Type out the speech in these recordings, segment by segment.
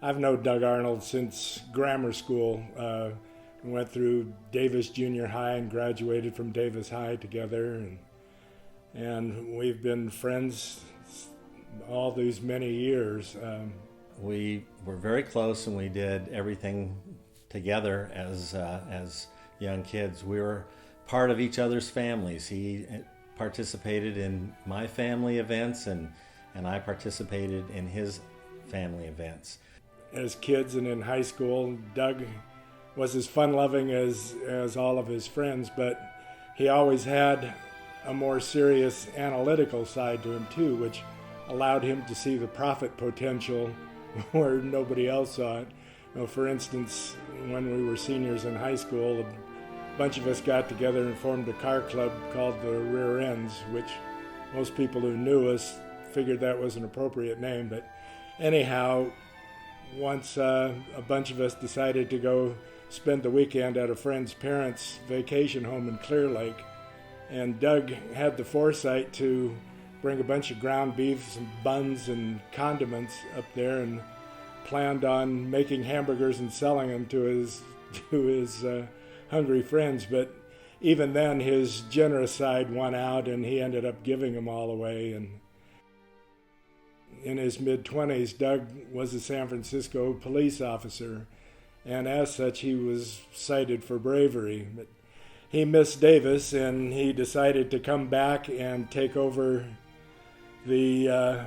I've known Doug Arnold since grammar school. We went through Davis Junior High and graduated from Davis High together, and we've been friends all these many years. We were very close, and we did everything together as young kids. We were part of each other's families. He participated in my family events, and I participated in his family events. As kids and in high school, Doug was as fun-loving as all of his friends, but he always had a more serious analytical side to him too, which allowed him to see the profit potential where nobody else saw it. You know, for instance, when we were seniors in high school, a bunch of us got together and formed a car club called the Rear Ends, which most people who knew us figured that was an appropriate name. But anyhow, once a bunch of us decided to go spend the weekend at a friend's parents' vacation home in Clear Lake, and Doug had the foresight to bring a bunch of ground beef, some buns and condiments up there, and planned on making hamburgers and selling them to his hungry friends. But even then, his generous side won out, and he ended up giving them all away. And in his mid-20s, Doug was a San Francisco police officer, and as such, he was cited for bravery. But he missed Davis, and he decided to come back and take over the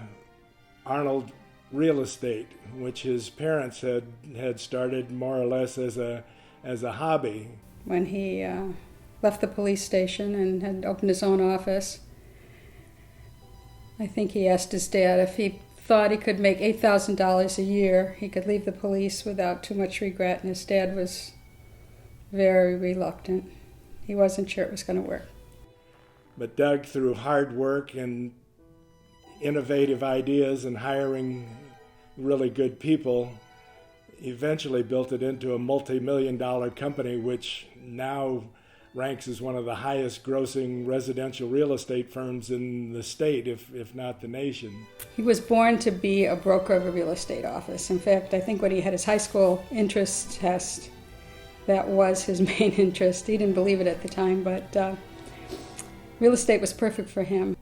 Arnold real estate, which his parents had started more or less as a hobby. When he left the police station and had opened his own office, I think he asked his dad if he thought he could make $8,000 a year, he could leave the police without too much regret, and his dad was very reluctant. He wasn't sure it was going to work. But Doug, through hard work and innovative ideas and hiring really good people, eventually built it into a multi-million-dollar company, which now ranks as one of the highest grossing residential real estate firms in the state, if not the nation. He was born to be a broker of a real estate office. In fact, I think when he had his high school interest test, that was his main interest. He didn't believe it at the time, but real estate was perfect for him.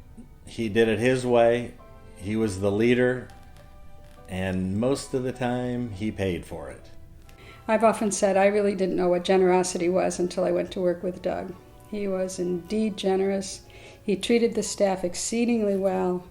He did it his way. He was the leader, and most of the time he paid for it. I've often said I really didn't know what generosity was until I went to work with Doug. He was indeed generous. He treated the staff exceedingly well.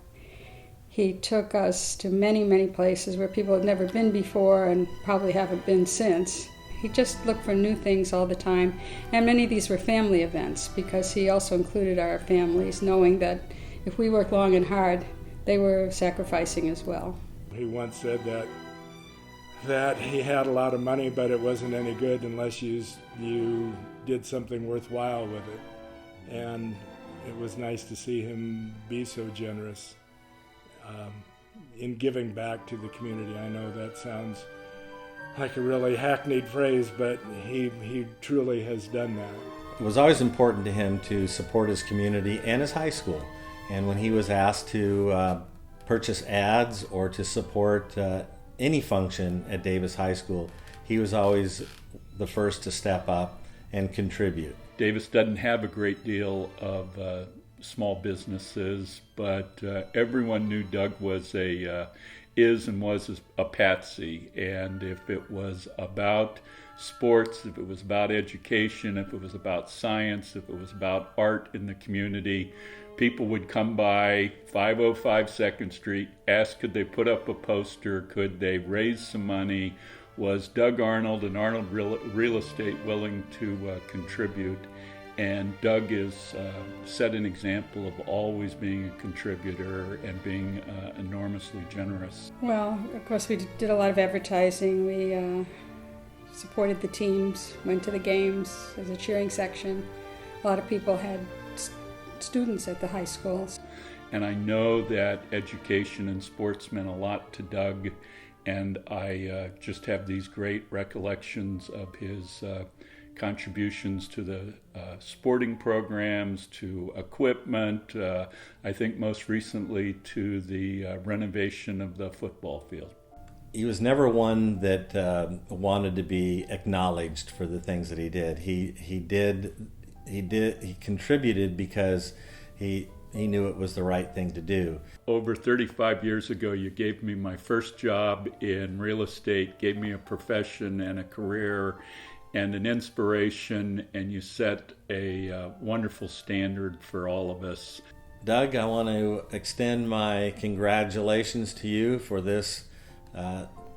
He took us to many, many places where people had never been before and probably haven't been since. He just looked for new things all the time. And many of these were family events because he also included our families, knowing that if we worked long and hard, they were sacrificing as well. He once said that he had a lot of money, but it wasn't any good unless you did something worthwhile with it. And it was nice to see him be so generous in giving back to the community. I know that sounds like a really hackneyed phrase, but he truly has done that. It was always important to him to support his community and his high school. And when he was asked to purchase ads or to support any function at Davis High School, he was always the first to step up and contribute. Davis doesn't have a great deal of small businesses, but everyone knew Doug was a patsy. And if it was about sports, if it was about education, if it was about science, if it was about art in the community, people would come by 505 2nd Street, ask could they put up a poster, could they raise some money, was Doug Arnold and Arnold Real Estate willing to contribute. And Doug has set an example of always being a contributor and being enormously generous. Well, of course, we did a lot of advertising. We supported the teams, went to the games, there's a cheering section. A lot of people had students at the high schools. And I know that education and sports meant a lot to Doug, and I just have these great recollections of his contributions to the sporting programs, to equipment, I think most recently to the renovation of the football field. he was never one that wanted to be acknowledged for the things that he did. He contributed because he knew it was the right thing to do. Over 35 years ago, you gave me my first job in real estate, gave me a profession and a career and an inspiration, and you set a wonderful standard for all of us. Doug, I want to extend my congratulations to you for this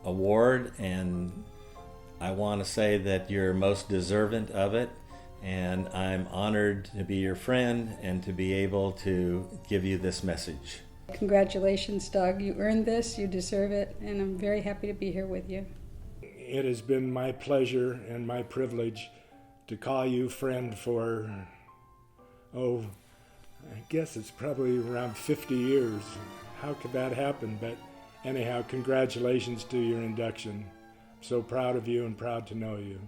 award, and I want to say that you're most deserving of it, and I'm honored to be your friend and to be able to give you this message. Congratulations, Doug. You earned this, you deserve it, and I'm very happy to be here with you. It has been my pleasure and my privilege to call you friend for, I guess it's probably around 50 years. How could that happen? But anyhow, congratulations to your induction. I'm so proud of you and proud to know you.